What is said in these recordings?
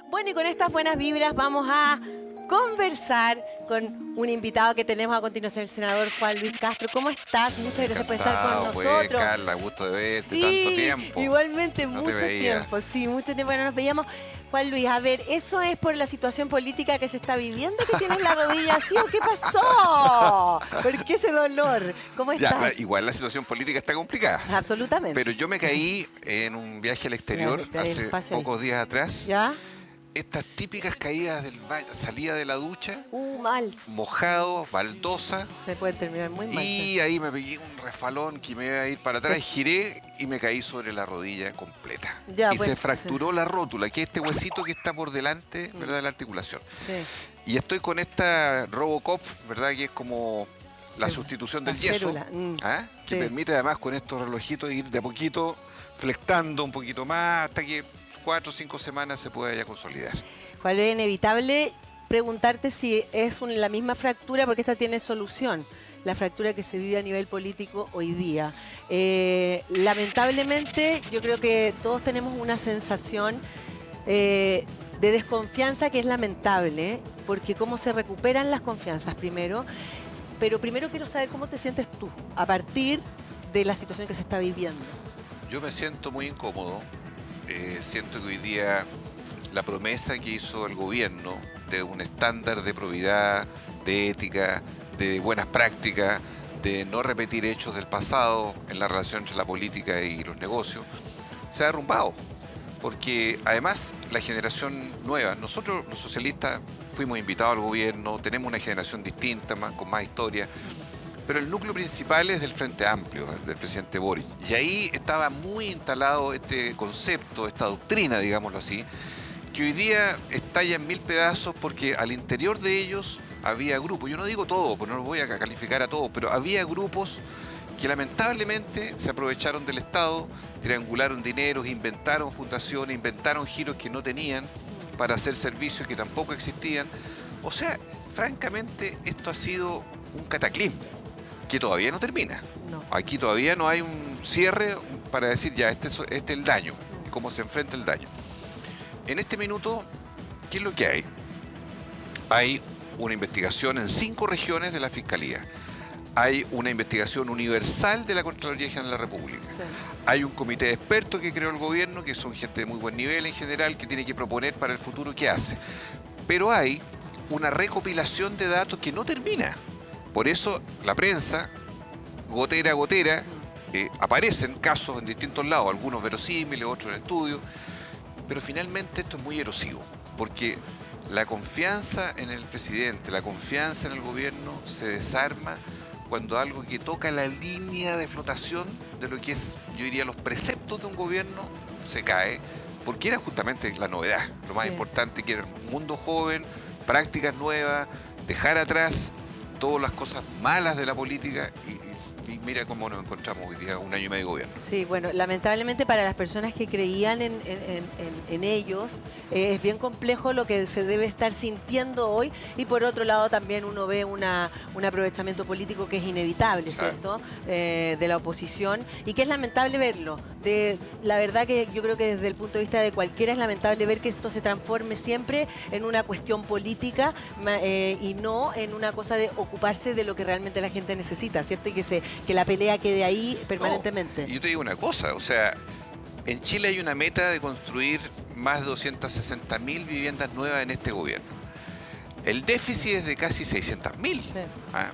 Bueno, y con estas buenas vibras vamos a conversar con un invitado que tenemos a continuación, el senador Juan Luis Castro. ¿Cómo estás? Muchas gracias por estar con Encantado, pues, nosotros. Carla, gusto de verte, Sí, tanto tiempo. igualmente, No te mucho veía. tiempo. Sí, mucho tiempo que no nos veíamos. Juan Luis, a ver, ¿eso es por la situación política que se está viviendo, que tienes la rodilla así o qué pasó? ¿Por qué ese dolor? ¿Cómo Ya, estás? igual la situación política está complicada. Absolutamente. Pero yo me caí en un viaje al exterior Claro, el hace espacio ahí. pocos días atrás. ¿Ya? Estas típicas caídas del baño, salida de la ducha, Mal. mojado, baldosa. Se puede terminar muy mal. Y ahí me pegué un refalón que me iba a ir para atrás, giré y me caí sobre la rodilla completa. Ya, y bueno, se fracturó la rótula, que es este huesito que está por delante, ¿verdad?, de la articulación. Sí. Y estoy con esta Robocop, ¿verdad?, que es como la Sí, sustitución la del yeso, férula, ¿ah?, que sí. permite además con estos relojitos ir de a poquito flectando un poquito más hasta que 4 o 5 semanas se pueda ya consolidar. ¿Cuál es inevitable preguntarte si es la misma fractura, porque esta tiene solución? La fractura que se vive a nivel político hoy día. Lamentablemente, yo creo que todos tenemos una sensación de desconfianza que es lamentable, porque cómo se recuperan las confianzas primero. Pero primero quiero saber cómo te sientes tú a partir de la situación que se está viviendo. Yo me siento muy incómodo. Siento que hoy día la promesa que hizo el gobierno de un estándar de probidad, de ética, de buenas prácticas, de no repetir hechos del pasado en la relación entre la política y los negocios, se ha derrumbado. Porque además la generación nueva, nosotros los socialistas fuimos invitados al gobierno, tenemos una generación distinta, con más historia, pero el núcleo principal es del Frente Amplio, del presidente Boric. Y ahí estaba muy instalado este concepto, esta doctrina, digámoslo así, que hoy día estalla en mil pedazos porque al interior de ellos había grupos, yo no digo todo, porque no los voy a calificar a todos, pero había grupos que lamentablemente se aprovecharon del Estado, triangularon dineros, inventaron fundaciones, inventaron giros que no tenían para hacer servicios que tampoco existían. O sea, francamente, esto ha sido un cataclismo que todavía no termina. No. Aquí todavía no hay un cierre para decir ya, este es el daño, cómo se enfrenta el daño. En este minuto, ¿qué es lo que hay? Hay una investigación en 5 regiones de la Fiscalía. Hay una investigación universal de la Contraloría General de la República. Sí. Hay un comité de expertos que creó el gobierno, que son gente de muy buen nivel en general, que tiene que proponer para el futuro qué hace. Pero hay una recopilación de datos que no termina. Por eso la prensa, gotera a gotera, aparecen casos en distintos lados, algunos verosímiles, otros en estudio, pero finalmente esto es muy erosivo, porque la confianza en el presidente, la confianza en el gobierno se desarma cuando algo que toca la línea de flotación de lo que es, yo diría, los preceptos de un gobierno se cae, porque era justamente la novedad, lo más importante, que era un mundo joven, prácticas nuevas, dejar atrás todas las cosas malas de la política y mira cómo nos encontramos hoy día, 1 año y medio de gobierno. Sí, bueno, lamentablemente para las personas que creían en ellos, es bien complejo lo que se debe estar sintiendo hoy, y por otro lado también uno ve un aprovechamiento político que es inevitable, ¿cierto? De la oposición, y que es lamentable verlo. La verdad que yo creo que desde el punto de vista de cualquiera es lamentable ver que esto se transforme siempre en una cuestión política y no en una cosa de ocuparse de lo que realmente la gente necesita, ¿cierto? Y que la pelea quede ahí permanentemente. No, yo te digo una cosa, o sea, en Chile hay una meta de construir más de 260.000 viviendas nuevas en este gobierno. El déficit es de casi 600.000. Sí.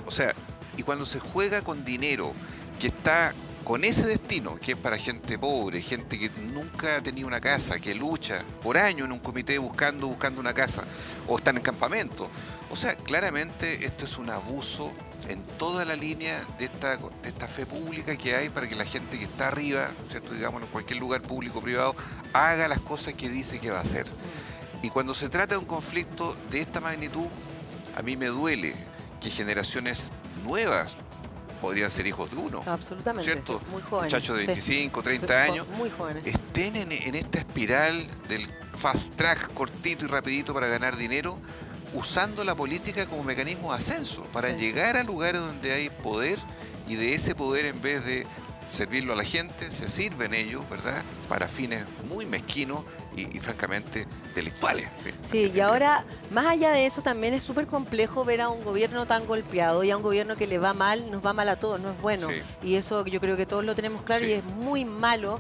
O sea, y cuando se juega con dinero que está con ese destino, que es para gente pobre, gente que nunca ha tenido una casa, que lucha por años en un comité buscando una casa, o están en campamento. O sea, claramente esto es un abuso en toda la línea de esta fe pública que hay para que la gente que está arriba, ¿cierto?, digamos, en cualquier lugar público o privado, haga las cosas que dice que va a hacer. Y cuando se trata de un conflicto de esta magnitud, a mí me duele que generaciones nuevas, podrían ser hijos de uno, Absolutamente, ¿cierto? muy jóvenes. Muchachos de 25, 30 años, muy jóvenes, estén en esta espiral del fast track cortito y rapidito para ganar dinero, usando la política como mecanismo de ascenso, para llegar a lugares donde hay poder, y de ese poder, en vez de servirlo a la gente, se sirven ellos, ¿verdad?, para fines muy mezquinos y francamente delictuales. Sí, y ahora, más allá de eso, también es súper complejo ver a un gobierno tan golpeado y a un gobierno que le va mal, nos va mal a todos, no es bueno. Sí. Y eso yo creo que todos lo tenemos claro, Sí. y es muy malo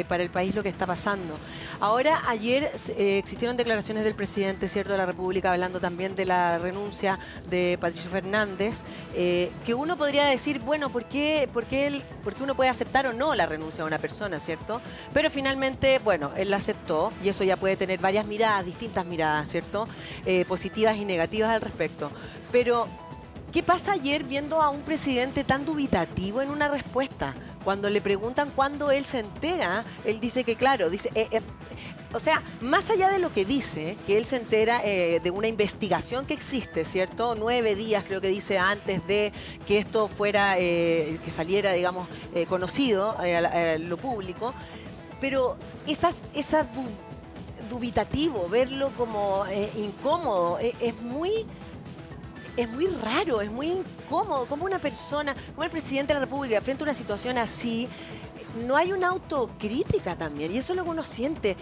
para el país lo que está pasando. Ahora, ayer existieron declaraciones del presidente, ¿cierto?, de la República, hablando también de la renuncia de Patricio Fernández, que uno podría decir, bueno, ¿por qué uno puede aceptar o no la renuncia de una persona, ¿cierto? Pero finalmente, bueno, él la aceptó y eso ya puede tener varias miradas, distintas miradas, ¿cierto? Positivas y negativas al respecto. Pero, ¿qué pasa ayer viendo a un presidente tan dubitativo en una respuesta? Cuando le preguntan cuándo él se entera, él dice que, claro, dice... o sea, más allá de lo que dice, que él se entera de una investigación que existe, ¿cierto? 9 días, creo que dice, antes de que esto fuera, que saliera, digamos, conocido a lo público. Pero dubitativo, verlo como incómodo, es muy raro, es muy incómodo. Como una persona, como el presidente de la República, frente a una situación así, no hay una autocrítica también. Y eso es lo que uno siente.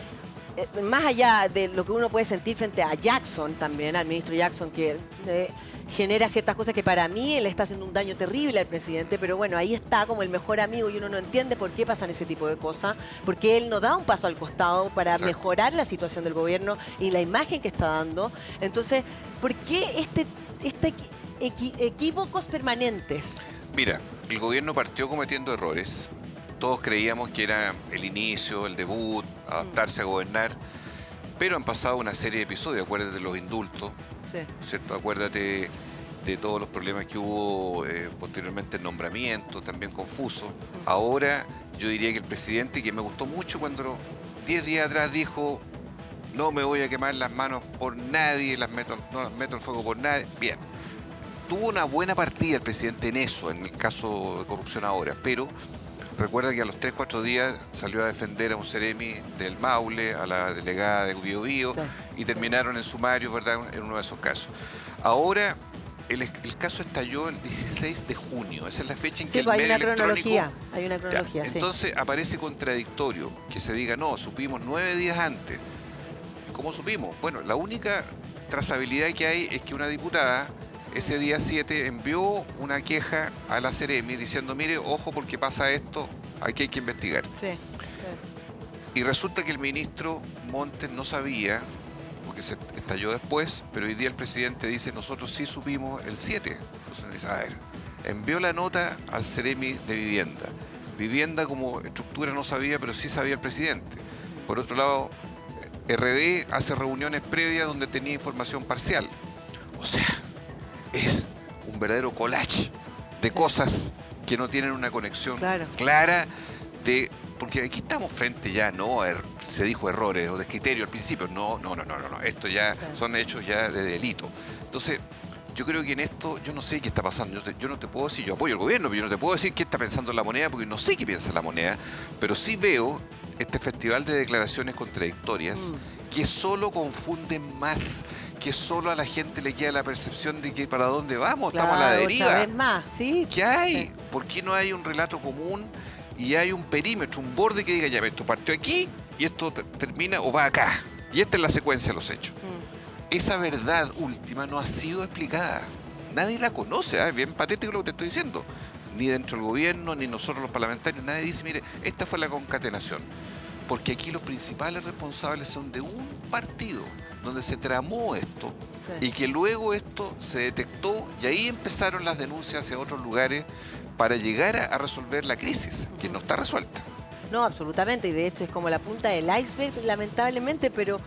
Más allá de lo que uno puede sentir frente a Jackson también, al ministro Jackson, que genera ciertas cosas que para mí le está haciendo un daño terrible al presidente, pero bueno, ahí está como el mejor amigo y uno no entiende por qué pasan ese tipo de cosas, porque él no da un paso al costado para Exacto. mejorar la situación del gobierno y la imagen que está dando. Entonces, ¿por qué equívocos permanentes? Mira, el gobierno partió cometiendo errores. Todos creíamos que era el inicio, el debut, adaptarse a gobernar, pero han pasado una serie de episodios. Acuérdate de los indultos, Sí. ¿cierto? Acuérdate de todos los problemas que hubo posteriormente en nombramiento, también confuso. Ahora yo diría que el presidente, que me gustó mucho cuando 10 días atrás dijo: no me voy a quemar las manos por nadie, no las meto en fuego por nadie. Bien, tuvo una buena partida el presidente en eso, en el caso de corrupción ahora, pero recuerda que a los 3-4 días salió a defender a un seremi del Maule, a la delegada de Bío Bío, Sí. y terminaron en sumario, ¿verdad?, en uno de esos casos. Ahora, el caso estalló el 16 de junio, esa es la fecha en que Sí, el pues hay medio una electrónico... cronología, hay una Ya, cronología, sí. entonces aparece contradictorio que se diga: no, supimos 9 días antes. ¿Cómo supimos? Bueno, la única trazabilidad que hay es que una diputada ese día 7 envió una queja a la Seremi diciendo: mire, ojo porque pasa esto, aquí hay que investigar. Sí. Y resulta que el ministro Montes no sabía, porque se estalló después, pero hoy día el presidente dice: nosotros sí supimos el 7. Entonces uno dice: a ver, envió la nota al Seremi de Vivienda. Vivienda como estructura no sabía, pero sí sabía el presidente. Por otro lado, RD hace reuniones previas donde tenía información parcial. O sea, es un verdadero collage de cosas que no tienen una conexión Claro. clara de... Porque aquí estamos frente ya, no se dijo errores o descriterio al principio. No. Esto ya Claro. son hechos ya de delito. Entonces, yo creo que en esto, yo no sé qué está pasando. Yo no te puedo decir, yo apoyo al gobierno, pero yo no te puedo decir qué está pensando la moneda, porque no sé qué piensa la moneda. Pero sí veo este festival de declaraciones contradictorias que solo confunden más, que solo a la gente le queda la percepción de que para dónde vamos, estamos a la Claro, deriva. otra vez más, sí. ¿Qué hay? Sí. ¿Por qué no hay un relato común y hay un perímetro, un borde que diga: ya, esto partió aquí y esto termina o va acá? Y esta es la secuencia de los hechos. Esa verdad última no ha sido explicada. Nadie la conoce, es bien patético lo que te estoy diciendo. Ni dentro del gobierno, ni nosotros los parlamentarios, nadie dice: mire, esta fue la concatenación. Porque aquí los principales responsables son de un partido donde se tramó esto, Sí. y que luego esto se detectó y ahí empezaron las denuncias hacia otros lugares para llegar a resolver la crisis, que no está resuelta. No, absolutamente, y de hecho es como la punta del iceberg, lamentablemente, pero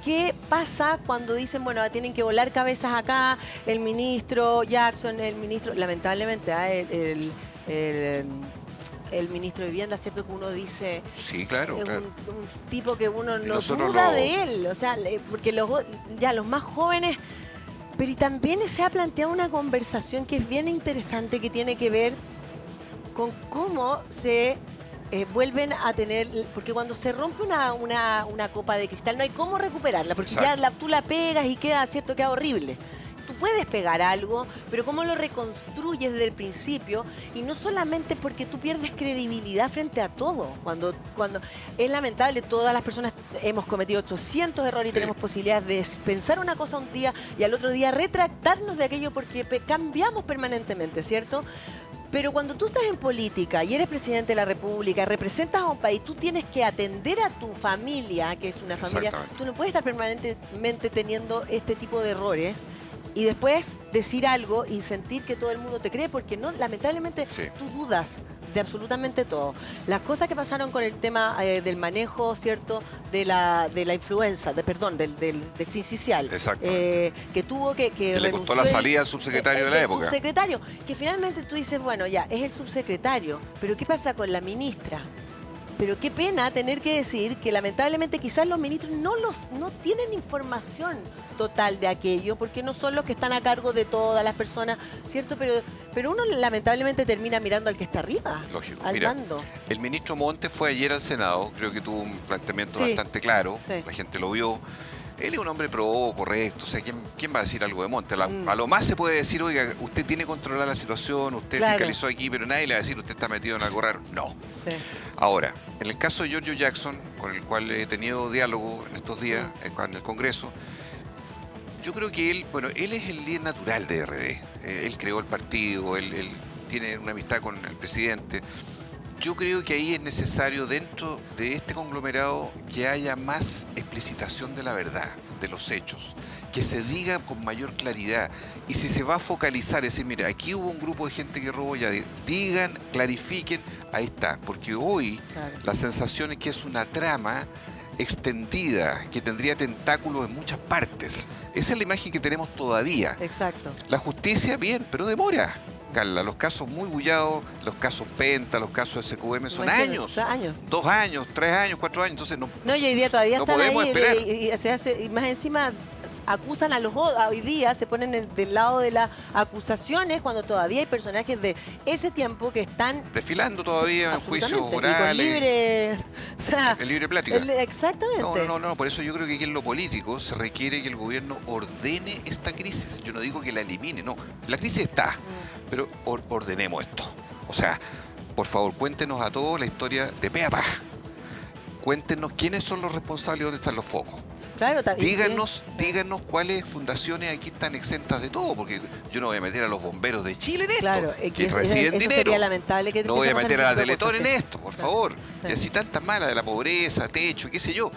¿qué pasa cuando dicen, bueno, tienen que volar cabezas acá, el ministro Jackson, el ministro, lamentablemente, el ministro de Vivienda, ¿cierto? Que uno dice, Sí, claro, es claro. un tipo que uno Y no nosotros duda lo- de él, o sea, porque los más jóvenes, pero y también se ha planteado una conversación que es bien interesante, que tiene que ver con cómo se vuelven a tener, porque cuando se rompe una copa de cristal no hay cómo recuperarla, porque ya Exacto. tú la pegas y queda, ¿cierto? Queda horrible. Tú puedes pegar algo, pero cómo lo reconstruyes desde el principio, y no solamente porque tú pierdes credibilidad frente a todo. Cuando es lamentable, todas las personas hemos cometido 800 errores y tenemos posibilidades de pensar una cosa un día y al otro día retractarnos de aquello porque cambiamos permanentemente, ¿cierto? Pero cuando tú estás en política y eres presidente de la República, representas a un país, tú tienes que atender a tu familia, que es una familia. Tú no puedes estar permanentemente teniendo este tipo de errores y después decir algo y sentir que todo el mundo te cree, porque no, lamentablemente tú dudas de absolutamente todo. Las cosas que pasaron con el tema del manejo, ¿cierto?, de la influenza, del sincicial, que tuvo que le costó la salida al subsecretario de la época. Subsecretario, que finalmente tú dices, bueno, ya, es el subsecretario, pero ¿qué pasa con la ministra? Pero qué pena tener que decir que lamentablemente quizás los ministros no tienen información total de aquello, porque no son los que están a cargo de todas las personas, ¿cierto? Pero uno lamentablemente termina mirando al que está arriba, al mando. El ministro Montes fue ayer al Senado, creo que tuvo un planteamiento bastante claro, la gente lo vio. Él es un hombre probado, correcto, o sea, ¿quién va a decir algo de Montes? A lo más se puede decir, oiga, usted tiene que controlar la situación, usted fiscalizó aquí, pero nadie le va a decir, usted está metido en algo raro. No. Ahora, en el caso de Giorgio Jackson, con el cual he tenido diálogo en estos días en el Congreso, yo creo que él es el líder natural de RD. Él creó el partido, él tiene una amistad con el presidente. Yo creo que ahí es necesario, dentro de este conglomerado, que haya más explicitación de la verdad, de los hechos, que se diga con mayor claridad. Y si se va a focalizar, es decir, mira, aquí hubo un grupo de gente que robó, ya digan, clarifiquen, ahí está. Porque hoy la sensación es que es una trama extendida, que tendría tentáculos en muchas partes. Esa es la imagen que tenemos todavía. Exacto. La justicia, bien, pero demora. Carla, los casos muy bullados, los casos Penta, los casos SQM son años. 2 años, 3 años, 4 años, entonces no. No, y hoy día todavía están podemos ahí esperar. Y se hace, y más encima acusan a hoy día, se ponen del lado de las acusaciones cuando todavía hay personajes de ese tiempo que están desfilando todavía en juicios orales. En libre plática. Exactamente. No, por eso yo creo que aquí en lo político se requiere que el gobierno ordene esta crisis. Yo no digo que la elimine, no. La crisis está, pero ordenemos esto. O sea, por favor, cuéntenos a todos la historia de pe a pa. Cuéntenos quiénes son los responsables y dónde están los focos. Claro, díganos cuáles fundaciones aquí están exentas de todo, porque yo no voy a meter a los bomberos de Chile en esto, que reciben dinero. Sería lamentable que no voy a meter a la Teletón en esto, por favor. Y así tantas malas de la pobreza, techo, qué sé yo.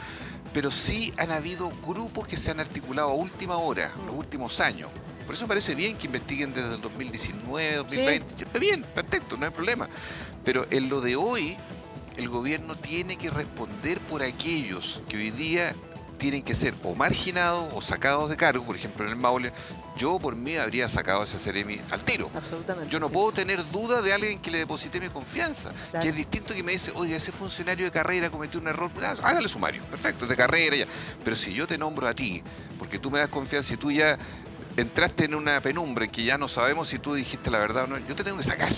Pero sí han habido grupos que se han articulado a última hora, los últimos años. Por eso me parece bien que investiguen desde el 2019, 2020. Está bien, perfecto, no hay problema. Pero en lo de hoy, el gobierno tiene que responder por aquellos que hoy día tienen que ser o marginados o sacados de cargo. Por ejemplo, en el Maule, yo por mí habría sacado a ese Seremi al tiro. Absolutamente. Yo no puedo tener duda de alguien que le deposité mi confianza. Que es distinto que me dice, oiga, ese funcionario de carrera cometió un error, hágale sumario. Perfecto, de carrera ya. Pero si yo te nombro a ti, porque tú me das confianza y tú ya entraste en una penumbra en que ya no sabemos si tú dijiste la verdad o no, yo te tengo que sacar.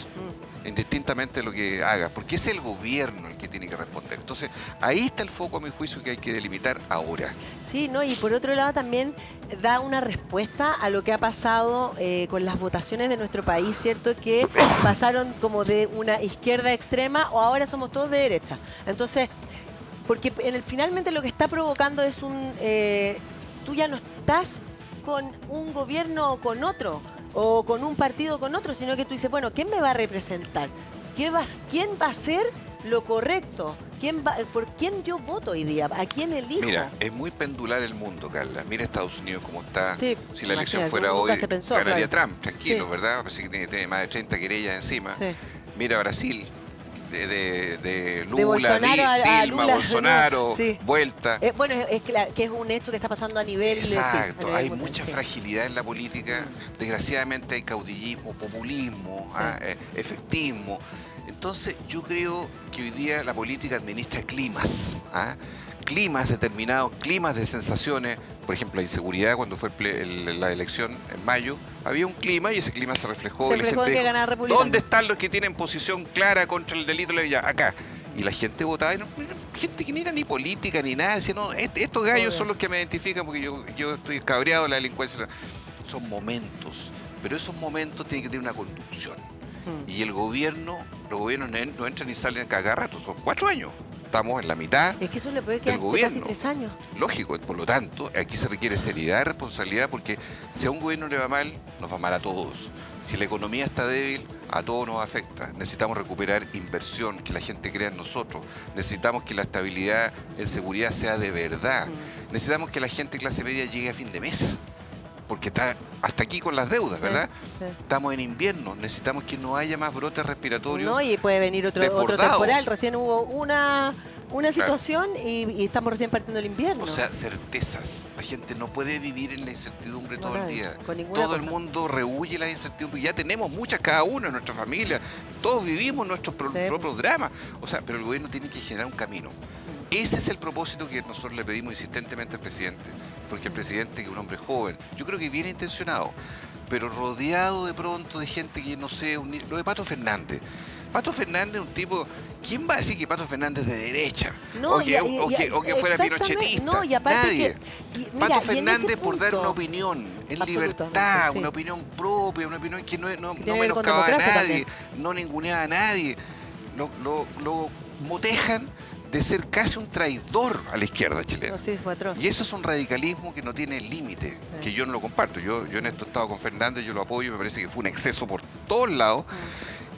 Indistintamente de lo que hagas, porque es el gobierno el que tiene que responder. Entonces, ahí está el foco, a mi juicio, que hay que delimitar ahora. Sí, ¿no? Y por otro lado también da una respuesta a lo que ha pasado con las votaciones de nuestro país, ¿cierto? Que pasaron como de una izquierda extrema o ahora somos todos de derecha. Entonces, porque finalmente lo que está provocando es tú ya no estás con un gobierno o con otro, o con un partido con otro, sino que tú dices, bueno, ¿quién me va a representar? ¿Quién va a hacer lo correcto? ¿Por quién yo voto hoy día? ¿A quién elijo? Mira, es muy pendular el mundo, Carla. Mira Estados Unidos cómo está. Sí, si la elección fuera hoy, ganaría Trump, tranquilo, ¿verdad? Parece que tiene más de 30 querellas encima. Mira Brasil, de Lula, Dilma, Bolsonaro, vuelta. Bueno, es claro que es un hecho que está pasando a nivel... Exacto, hay mucha fragilidad en la política. Desgraciadamente hay caudillismo, populismo, efectismo. Entonces yo creo que hoy día la política administra climas. Climas determinados, climas de sensaciones. Por ejemplo, la inseguridad cuando fue la elección en mayo, había un clima y ese clima se reflejó. La gente dijo, ¿dónde están los que tienen posición clara contra el delito? Acá. Y la gente votaba, gente que no era ni política ni nada, decía, no, estos gallos son los que me identifican porque yo estoy cabreado de la delincuencia. son momentos, pero esos momentos tienen que tener una conducción. Mm. Y los gobiernos no entran ni salen cada rato, son 4 años. Estamos en la mitad Es que eso le puede del quedar gobierno. casi 3 años. Lógico, por lo tanto, aquí se requiere seriedad, responsabilidad, porque si a un gobierno le va mal, nos va mal a todos. Si la economía está débil, a todos nos afecta. Necesitamos recuperar inversión, que la gente crea en nosotros. Necesitamos que la estabilidad en seguridad sea de verdad. Necesitamos que la gente de clase media llegue a fin de mes, porque está hasta aquí con las deudas, Sí, ¿verdad? sí. Estamos en invierno, necesitamos que no haya más brotes respiratorios. No, y puede venir otro desbordados. temporal. Recién hubo una situación y estamos recién partiendo el invierno. O sea, certezas. La gente no puede vivir en la incertidumbre No, todo el nadie, día. con ninguna Todo el cosa. mundo rehuye la incertidumbre. Ya tenemos muchas cada uno en nuestra familia. Todos vivimos nuestros propios dramas. O sea, pero el gobierno tiene que generar un camino. Ese es el propósito que nosotros le pedimos insistentemente al presidente. Porque el presidente, que es un hombre joven, yo creo que bien intencionado, pero rodeado de pronto de gente que, no sé, lo de Pato Fernández. Pato Fernández es un tipo... ¿Quién va a decir que Pato Fernández es de derecha? No, o que fuera exactamente, pinochetista. no, y aparte Nadie. mira, Pato y en Fernández ese por dar punto- una opinión en Absolutamente, libertad, sí. una opinión propia, una opinión que no tiene que ver con menoscaba a democracia nadie, no ninguneaba a nadie. Lo motejan de ser casi un traidor a la izquierda chilena. No, sí, fue atroz. Y eso es un radicalismo que no tiene límite, Sí. que yo no lo comparto. Yo en esto he estado con Fernández, yo lo apoyo, me parece que fue un exceso por todos lados.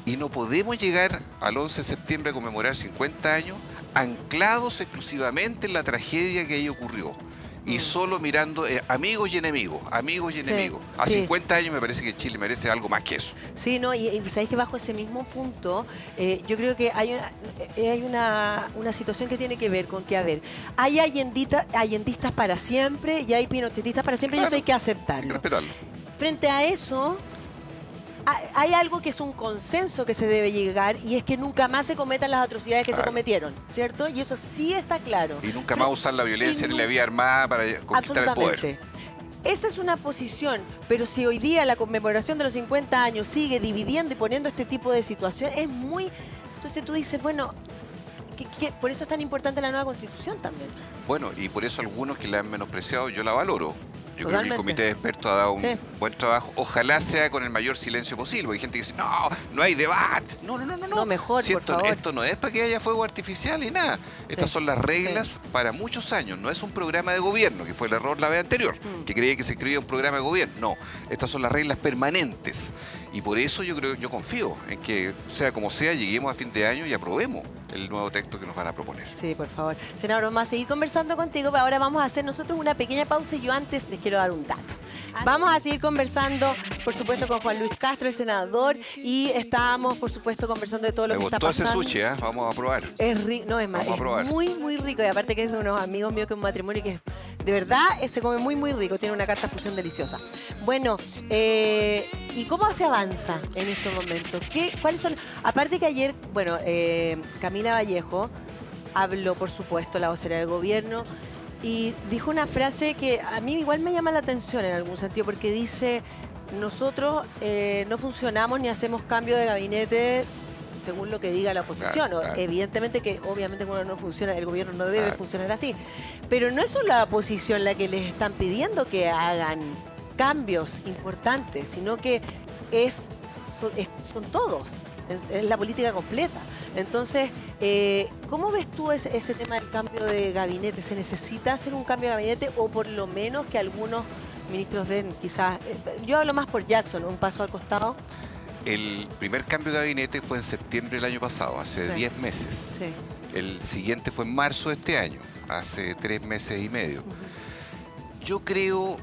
Y no podemos llegar al 11 de septiembre a conmemorar 50 años anclados exclusivamente en la tragedia que ahí ocurrió. Y solo mirando amigos y enemigos, amigos y enemigos. A sí. 50 años me parece que Chile merece algo más que eso. Sí, no, y sabéis que bajo ese mismo punto, yo creo que hay una situación que tiene que ver con que, a ver, hay allendistas para siempre y hay pinochetistas para siempre, y eso Claro, hay que hay que aceptarlo. respetarlo. Frente a eso, hay algo que es un consenso que se debe llegar, y es que nunca más se cometan las atrocidades que se Claro. cometieron, ¿cierto? Y eso sí está claro. Y nunca más usar la violencia Y ni la vía armada para conquistar el poder. Absolutamente. Esa es una posición, pero si hoy día la conmemoración de los 50 años sigue dividiendo y poniendo este tipo de situación, es muy... Entonces tú dices, bueno, por eso es tan importante la nueva Constitución también. Bueno, y por eso algunos que la han menospreciado, yo la valoro. Yo creo que el Totalmente. comité de expertos ha dado un Sí. buen trabajo. Ojalá sea con el mayor silencio posible, porque hay gente que dice, no hay debate. No. No, mejor, Si por esto, favor. esto no es para que haya fuego artificial y nada. Estas son las reglas para muchos años. No es un programa de gobierno, que fue el error la vez anterior, que creía que se escribía un programa de gobierno. No, estas son las reglas permanentes. Y por eso yo confío en que, sea como sea, lleguemos a fin de año y aprobemos el nuevo texto que nos van a proponer. Sí, por favor. Senador, vamos a seguir conversando contigo, pero ahora vamos a hacer nosotros una pequeña pausa y yo antes les quiero dar un dato. Vamos a seguir conversando, por supuesto, con Juan Luis Castro, el senador, y estamos, por supuesto, conversando de todo lo Me que está gustó ese pasando. sushi, ¿eh? Vamos a probar. Es rico, no, es más, Vamos a es probar. muy, muy rico. Y aparte que es de unos amigos míos que es un matrimonio que de verdad se come muy, muy rico. Tiene una carta fusión deliciosa. Bueno, ¿y cómo se avanza en estos momentos? ¿Cuáles son? Aparte que ayer, bueno, Camila Vallejo habló, por supuesto, la vocera del gobierno, y dijo una frase que a mí igual me llama la atención en algún sentido, porque dice, nosotros no funcionamos ni hacemos cambio de gabinetes según lo que diga la oposición. Claro, claro. Evidentemente que obviamente cuando no funciona, el gobierno no debe Claro. funcionar así. Pero no es solo la oposición la que les están pidiendo que hagan cambios importantes, sino que son todos, es la política completa. Entonces, ¿cómo ves tú ese tema del cambio de gabinete? ¿Se necesita hacer un cambio de gabinete o por lo menos que algunos ministros den quizás, yo hablo más por Jackson, un paso al costado? El primer cambio de gabinete fue en septiembre del año pasado, hace Sí. 10 meses. Sí. El siguiente fue en marzo de este año, hace 3 meses y medio. Yo creo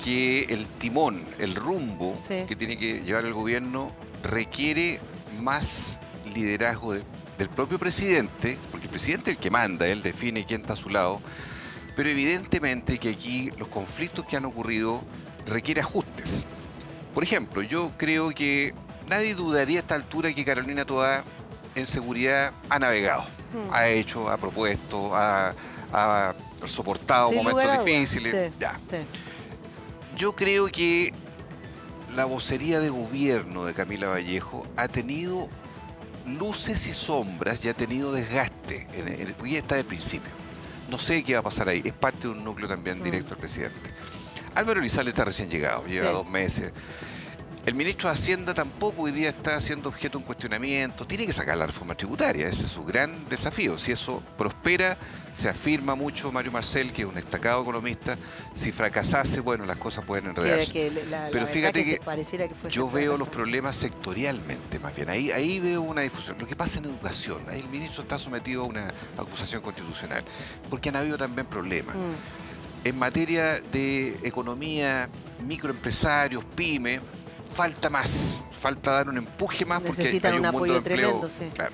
que el timón, el rumbo Sí. que tiene que llevar el gobierno requiere más liderazgo del propio presidente, porque el presidente es el que manda, él define quién está a su lado, pero evidentemente que aquí los conflictos que han ocurrido requieren ajustes. Por ejemplo, yo creo que nadie dudaría a esta altura que Carolina Toá en seguridad ha navegado, ha hecho, ha propuesto, ha soportado Sin lugar a momentos dudas. difíciles. Sí, Ya. sí. Yo creo que la vocería de gobierno de Camila Vallejo ha tenido luces y sombras y ha tenido desgaste, porque ya está de principio. No sé qué va a pasar ahí, es parte de un núcleo también directo del presidente. Álvaro Elizalde está recién llegado, lleva Sí. 2 meses. El ministro de Hacienda tampoco hoy día está siendo objeto de un cuestionamiento. Tiene que sacar la reforma tributaria, ese es su gran desafío. Si eso prospera, se afirma mucho Mario Marcel, que es un destacado economista. Si fracasase, bueno, las cosas pueden enredarse. Pero fíjate que yo veo los problemas sectorialmente, más bien. Ahí veo una difusión. Lo que pasa en educación, ahí el ministro está sometido a una acusación constitucional, porque han habido también problemas. En materia de economía, microempresarios, pymes, falta más, falta dar un empuje más porque necesitan hay un un mundo apoyo de empleo. tremendo, sí. Claro.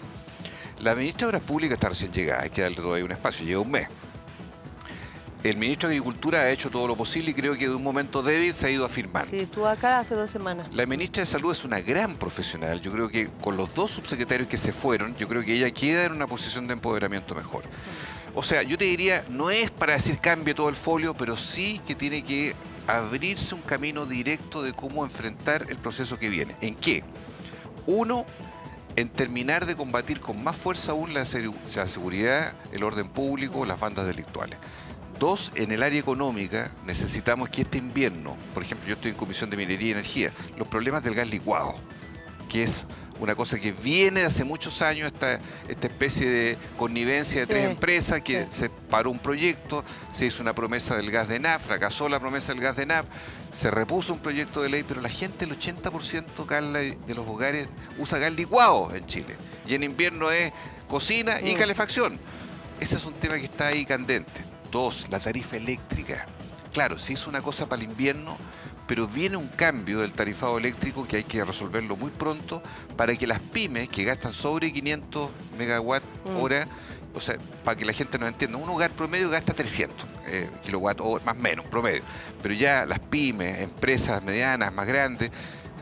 La ministra de Obras Públicas está recién llegada, hay que darle todavía un espacio, lleva un mes. El ministro de Agricultura ha hecho todo lo posible y creo que de un momento débil se ha ido afirmando. Sí, estuvo acá hace 2 semanas. La ministra de Salud es una gran profesional. Yo creo que con los 2 subsecretarios que se fueron, yo creo que ella queda en una posición de empoderamiento mejor. O sea, yo te diría, no es para decir cambie todo el folio, pero sí que tiene que abrirse un camino directo de cómo enfrentar el proceso que viene. ¿En qué? Uno, en terminar de combatir con más fuerza aún la seguridad, el orden público, las bandas delictuales. 2, en el área económica necesitamos que este invierno, por ejemplo, yo estoy en Comisión de Minería y Energía, los problemas del gas licuado, que es una cosa que viene de hace muchos años, esta especie de connivencia de 3 empresas que se paró un proyecto, se hizo una promesa del gas de NAP, fracasó la promesa del gas de NAP, se repuso un proyecto de ley, pero la gente, el 80% Carla, de los hogares usa gas licuado en Chile. Y en invierno es cocina y calefacción. Ese es un tema que está ahí candente. 2, la tarifa eléctrica. Claro, se hizo una cosa para el invierno, pero viene un cambio del tarifado eléctrico que hay que resolverlo muy pronto para que las pymes que gastan sobre 500 megawatt hora, o sea, para que la gente nos entienda, un hogar promedio gasta 300 kilowatt hora, más o menos, promedio. Pero ya las pymes, empresas medianas, más grandes,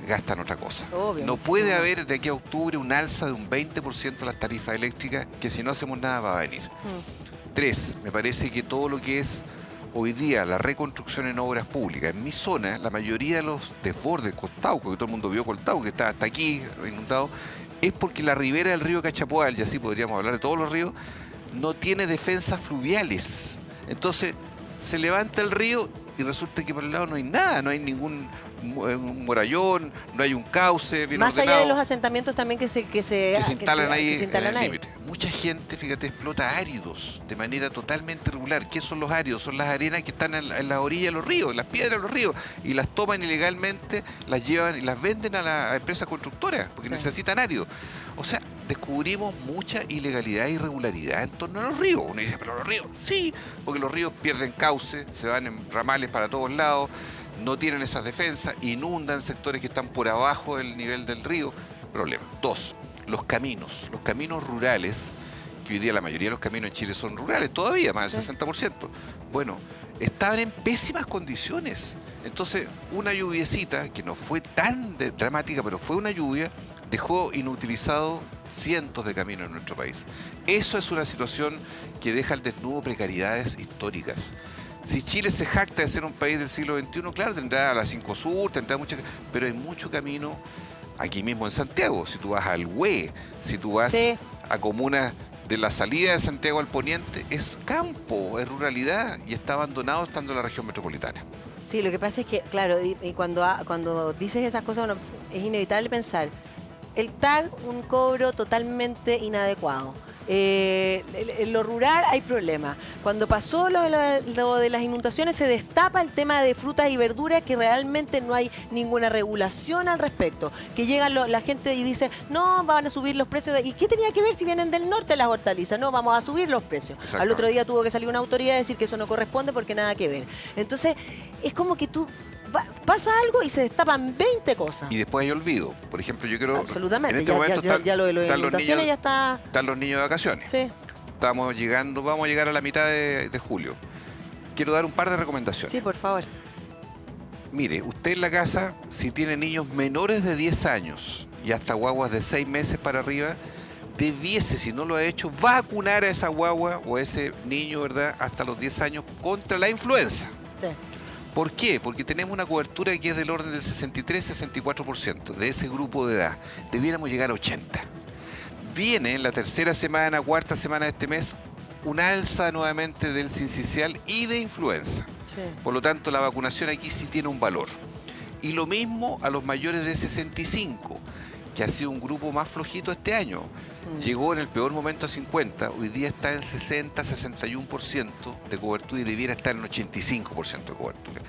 gastan otra cosa. Obvio, no puede haber de aquí a octubre un alza de un 20% de las tarifas eléctricas, que si no hacemos nada va a venir. 3, me parece que todo lo que es hoy día la reconstrucción en obras públicas, en mi zona, la mayoría de los desbordes, Coltauco, que todo el mundo vio Coltauco, que está hasta aquí inundado, es porque la ribera del río Cachapoal, y así podríamos hablar de todos los ríos, no tiene defensas fluviales. Entonces, se levanta el río y resulta que por el lado no hay nada, no hay ningún murallón, no hay un cauce bien más ordenado, allá de los asentamientos también que se instalan ahí en el ahí. límite. Mucha gente, fíjate, explota áridos de manera totalmente irregular. ¿Qué son los áridos? Son las arenas que están en la orilla de los ríos, en las piedras de los ríos, y las toman ilegalmente, las llevan y las venden a las empresas constructoras, porque necesitan áridos. O sea, descubrimos mucha ilegalidad e irregularidad en torno a los ríos. Uno dice, pero los ríos, sí, porque los ríos pierden cauce, se van en ramales para todos lados, no tienen esas defensas, inundan sectores que están por abajo del nivel del río. Problema. 2, los caminos rurales, que hoy día la mayoría de los caminos en Chile son rurales, todavía más del 60%. Bueno, estaban en pésimas condiciones. Entonces, una lluviecita, que no fue tan dramática, pero fue una lluvia, dejó inutilizado cientos de caminos en nuestro país. Eso es una situación que deja al desnudo precariedades históricas. Si Chile se jacta de ser un país del siglo XXI, claro, tendrá la 5 Sur, tendrá mucha, pero hay mucho camino aquí mismo en Santiago. Si tú vas al Hue, si tú vas a comunas de la salida de Santiago al poniente, es campo, es ruralidad y está abandonado estando en la región metropolitana. Sí, lo que pasa es que, claro, y cuando dices esas cosas, bueno, es inevitable pensar, el TAG, un cobro totalmente inadecuado. En lo rural hay problemas. Cuando pasó lo de las inundaciones, se destapa el tema de frutas y verduras, que realmente no hay ninguna regulación al respecto. Que llega la gente y dice, no, van a subir los precios. ¿Y qué tenía que ver si vienen del norte las hortalizas? No, vamos a subir los precios. Al otro día tuvo que salir una autoridad a decir que eso no corresponde porque nada que ver. Entonces, es como que pasa algo y se destapan 20 cosas. Y después hay olvido. Por ejemplo, yo quiero... Absolutamente. En este momento ya lo de las inundaciones ya está... Están los niños de vacaciones. Sí. Vamos a llegar a la mitad de julio. Quiero dar un par de recomendaciones. Sí, por favor. Mire, usted en la casa, si tiene niños menores de 10 años y hasta guaguas de 6 meses para arriba, debiese, si no lo ha hecho, vacunar a esa guagua o a ese niño, ¿verdad?, hasta los 10 años contra la influenza. Sí. ¿Por qué? Porque tenemos una cobertura que es del orden del 63-64% de ese grupo de edad. Debiéramos llegar a 80%. Viene en la tercera semana, cuarta semana de este mes, un alza nuevamente del sincicial y de influenza. Sí. Por lo tanto, la vacunación aquí sí tiene un valor. Y lo mismo a los mayores de 65, que ha sido un grupo más flojito este año. Llegó en el peor momento a 50, hoy día está en 60, 61% de cobertura y debiera estar en 85% de cobertura.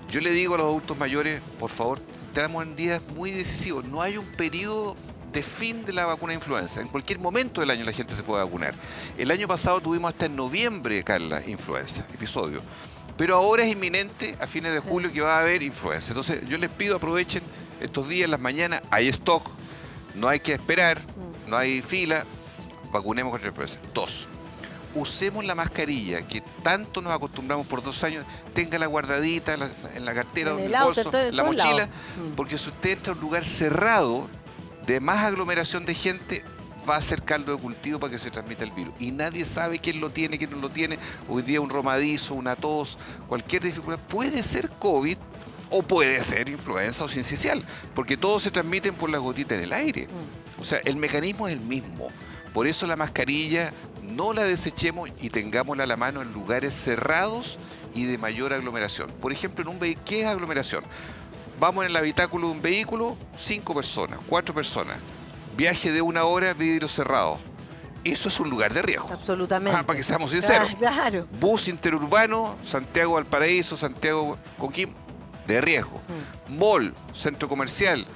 Yo le digo a los adultos mayores, por favor, estamos en días muy decisivos. No hay un periodo de fin de la vacuna de influenza. En cualquier momento del año la gente se puede vacunar. El año pasado tuvimos hasta en noviembre, Carla, influenza, episodio. Pero ahora es inminente, a fines de julio, que va a haber influenza. Entonces, yo les pido, aprovechen estos días, las mañanas, hay stock, no hay que esperar, no hay fila, vacunemos contra la influenza. 2, usemos la mascarilla, que tanto nos acostumbramos por 2 años, téngala guardadita en la cartera, en el bolso, en la mochila, porque si usted entra a un lugar cerrado, de más aglomeración de gente, va a ser caldo de cultivo para que se transmita el virus. Y nadie sabe quién lo tiene, quién no lo tiene. Hoy día un romadizo, una tos, cualquier dificultad, puede ser COVID o puede ser influenza o sincicial, porque todos se transmiten por las gotitas en el aire. O sea, el mecanismo es el mismo. Por eso la mascarilla no la desechemos y tengámosla a la mano en lugares cerrados y de mayor aglomeración. Por ejemplo, en un vehículo, ¿qué es aglomeración? Vamos en el habitáculo de un vehículo, 5 personas, 4 personas. Viaje de 1 hora, vidrio cerrado. Eso es un lugar de riesgo. Absolutamente. Para que seamos sinceros. Claro. Bus interurbano, Santiago-Valparaíso, Santiago-Coquimbo, de riesgo. Mall, centro comercial,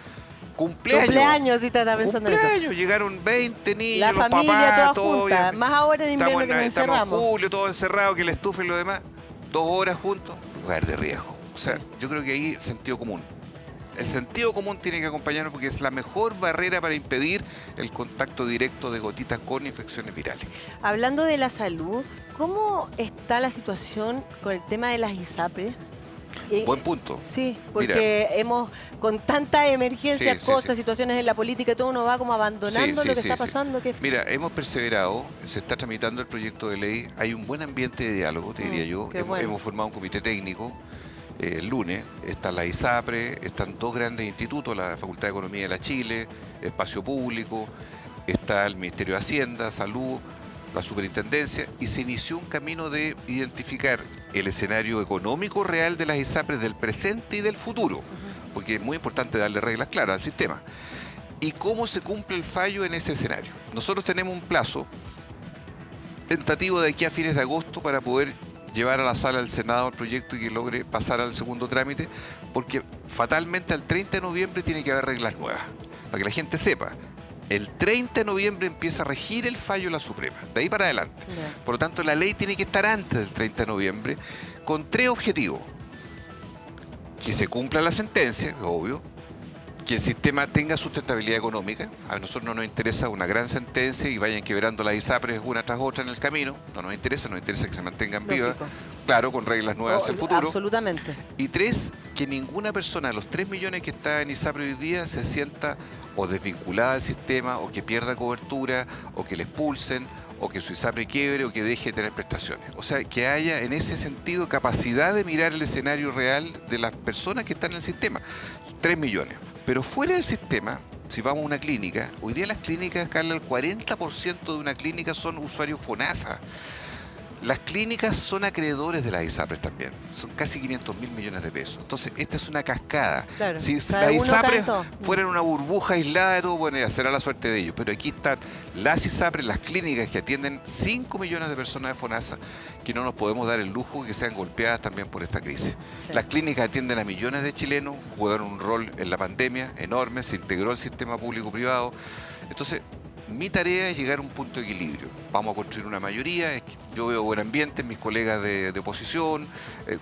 cumpleaños. Sí, estaba pensando en eso. Llegaron 20 niños, la los familia, papás, toda junta. Más ahora en invierno que nos estamos encerramos. en julio, todo encerrado, que la estufa y lo demás. 2 horas juntos, lugar de riesgo. O sea, yo creo que ahí sentido común. El sentido común tiene que acompañarnos porque es la mejor barrera para impedir el contacto directo de gotitas con infecciones virales. Hablando de la salud, ¿cómo está la situación con el tema de las ISAPRES? Buen punto. Sí, porque hemos, con tantas emergencias, cosas, sí. situaciones en la política y todo, uno va como abandonando lo que está pasando. Que... Mira, hemos perseverado, se está tramitando el proyecto de ley, hay un buen ambiente de diálogo, te diría yo. Hemos formado un comité técnico. El lunes está la ISAPRE, están 2 grandes institutos, la Facultad de Economía de la Chile, Espacio Público, está el Ministerio de Hacienda, Salud, la Superintendencia, y se inició un camino de identificar el escenario económico real de las ISAPRES del presente y del futuro, porque es muy importante darle reglas claras al sistema, y cómo se cumple el fallo en ese escenario. Nosotros tenemos un plazo tentativo de aquí a fines de agosto para poder llevar a la sala del Senado el proyecto y que logre pasar al segundo trámite, porque fatalmente al 30 de noviembre tiene que haber reglas nuevas, para que la gente sepa. El 30 de noviembre empieza a regir el fallo de la Suprema, de ahí para adelante. Por lo tanto, la ley tiene que estar antes del 30 de noviembre, con 3 objetivos. Que se cumpla la sentencia, obvio, que el sistema tenga sustentabilidad económica. A nosotros no nos interesa una gran sentencia y vayan quebrando las ISAPRES una tras otra en el camino. No nos interesa que se mantengan vivas, claro, con reglas nuevas hacia el futuro. Absolutamente. Y 3, que ninguna persona, los 3 millones que está en ISAPRE hoy día, se sienta o desvinculada del sistema, o que pierda cobertura, o que le expulsen, o que su ISAPRE quiebre, o que deje de tener prestaciones. O sea, que haya en ese sentido capacidad de mirar el escenario real de las personas que están en el sistema. 3 millones. Pero fuera del sistema, si vamos a una clínica, hoy día las clínicas, Carla, el 40% de una clínica son usuarios FONASA. Las clínicas son acreedores de las ISAPRES también. Son casi 500.000 millones de pesos. Entonces, esta es una cascada. Claro, si las ISAPRES fueran una burbuja aislada de todo, bueno, ya será la suerte de ellos. Pero aquí están las ISAPRES, las clínicas que atienden 5 millones de personas de FONASA, que no nos podemos dar el lujo de que sean golpeadas también por esta crisis. Sí. Las clínicas atienden a millones de chilenos, jugaron un rol en la pandemia enorme, se integró el sistema público-privado. Entonces, mi tarea es llegar a un punto de equilibrio. Vamos a construir una mayoría. Yo veo buen ambiente en mis colegas de oposición,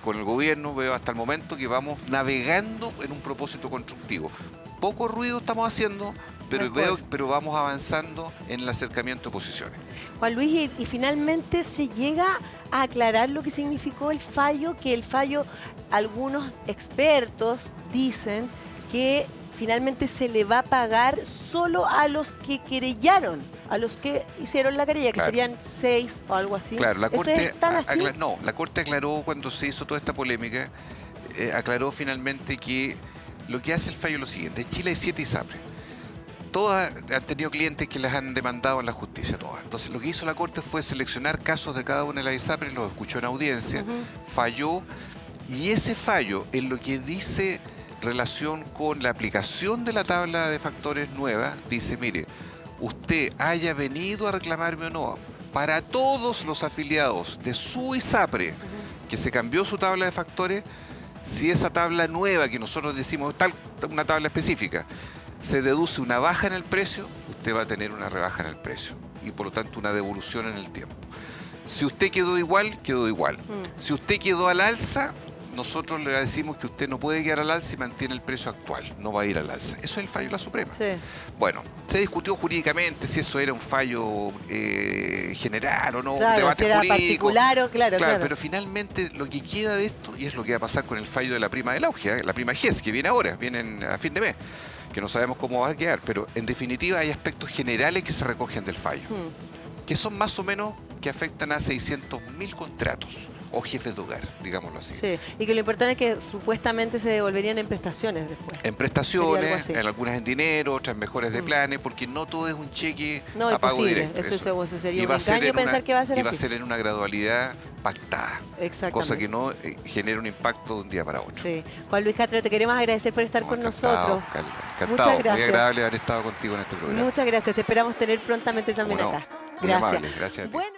con el gobierno. Veo hasta el momento que vamos navegando en un propósito constructivo. Poco ruido estamos haciendo, pero vamos avanzando en el acercamiento de posiciones. Juan Luis, y finalmente se llega a aclarar lo que significó el fallo, que el fallo, algunos expertos dicen que finalmente se le va a pagar solo a los que querellaron, a los que hicieron la querella, que serían 6 o algo así. Claro, la Corte la Corte aclaró cuando se hizo toda esta polémica, aclaró finalmente que lo que hace el fallo es lo siguiente. En Chile hay 7 ISAPRES. todas han tenido clientes que las han demandado en la justicia, todas. Entonces lo que hizo la Corte fue seleccionar casos de cada una de las ISAPRES, los escuchó en audiencia, falló, y ese fallo en lo que dice relación con la aplicación de la tabla de factores nueva, dice, mire, usted haya venido a reclamarme o no, para todos los afiliados de su ISAPRE, que se cambió su tabla de factores, si esa tabla nueva que nosotros decimos, una tabla específica, se deduce una baja en el precio, usted va a tener una rebaja en el precio y por lo tanto una devolución en el tiempo. Si usted quedó igual, quedó igual. Si usted quedó al alza, nosotros le decimos que usted no puede quedar al alza y mantiene el precio actual, no va a ir al alza. Eso es el fallo de la Suprema. Sí. Bueno, se discutió jurídicamente si eso era un fallo general o no, Claro, un debate si era jurídico. particular o claro. Pero finalmente lo que queda de esto, y es lo que va a pasar con el fallo de la prima del auge, la prima GES, que viene ahora, viene a fin de mes, que no sabemos cómo va a quedar, pero en definitiva hay aspectos generales que se recogen del fallo, que son más o menos que afectan a 600.000 contratos o jefes de hogar, digámoslo así. Sí, y que lo importante es que supuestamente se devolverían en prestaciones después. En prestaciones, en algunas en dinero, otras en mejores de planes, porque no todo es un cheque a pago directo. Eso sería Y un va a ser engaño pensar que va a ser y así. va a ser en una gradualidad pactada, cosa que no genera un impacto de un día para otro. Sí. Juan Luis Castro, te queremos agradecer por estar con nosotros. Encantado, Muchas gracias. muy agradable haber estado contigo en este programa. Muchas gracias, te esperamos tener prontamente también acá. Muy Gracias. amable, gracias a ti. Bueno.